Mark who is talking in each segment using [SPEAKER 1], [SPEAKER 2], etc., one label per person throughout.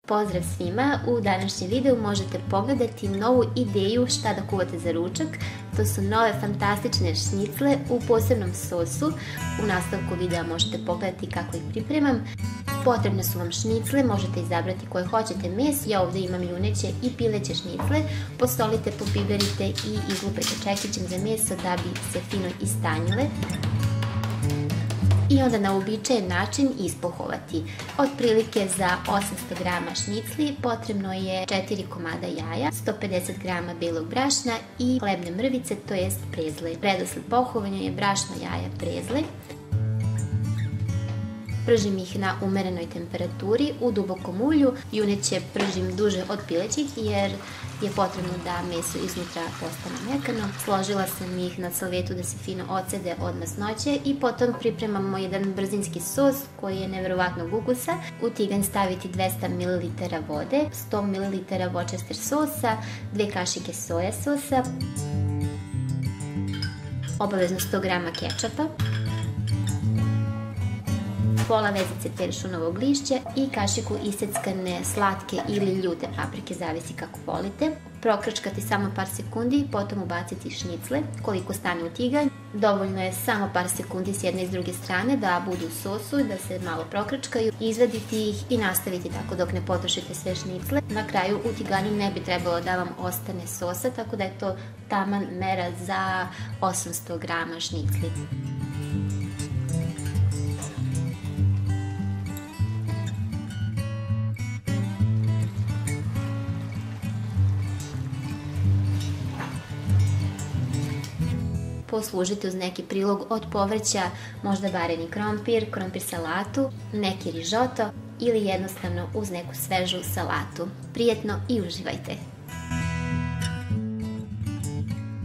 [SPEAKER 1] Pozdrav svima! U današnjem videu možete pogledati novu ideju šta da kuvate za ručak. To su nove fantastične šnicle u posebnom sosu. U nastavku videa možete pogledati kako ih pripremam. Potrebne su vam šnicle, možete izabrati koje hoćete meso. Ja ovdje imam juneće i pileće šnicle. Posolite, pobiberite i izlupajte čekićem za meso da bi se fino istanjile. I onda na uobičajen način ispohovati. Otprilike za 800 g šnicli potrebno je 4 komada jaja, 150 g belog brašna i hlebne mrvice, to jest prezle. Redosled pohovanja je brašno, jaja, prezle. Pržim ih na umerenoj temperaturi u dubokom ulju. Juneće pržim duže od pilećih jer je potrebno da meso iznutra postane mekano. Složila sam ih na salvetu da se fino ocede od masnoće i potom pripremamo jedan brzinski sos koji je neverovatnog ukusa. U tiganj staviti 200 ml vode, 100 ml Worcester sosa, 2 kašike soja sosa, obavezno 100 g kečapa, pola vezice peršunovog lišća i kašiku iseckane slatke ili ljute paprike, zavisi kako volite. Prokrčkati samo par sekundi, potom ubaciti šnicle koliko stane u tiganj. Dovoljno je samo par sekundi s jedne i s druge strane da budu u sosu i da se malo prokrčkaju. Izvaditi ih i nastaviti tako dok ne potrošite sve šnicle. Na kraju u tiganju ne bi trebalo da vam ostane sosa, tako da je to taman mera za 800 g šnicli. Poslužite uz neki prilog od povrća, možda vareni krompir, krompir salatu, neki rižoto ili jednostavno uz neku svežu salatu. Prijetno i uživajte!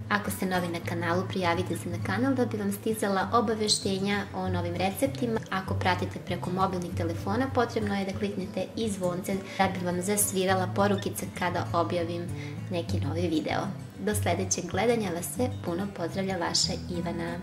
[SPEAKER 1] Ako ste novi na kanalu, prijavite se na kanal da bi vam stizala obaveštenja o novim receptima. Ako pratite preko mobilnih telefona, potrebno je da kliknete i zvonce da bi vam zasvirala porukica kada objavim neki novi video. Do sljedećeg gledanja vas sve puno pozdravlja vaša Ivana.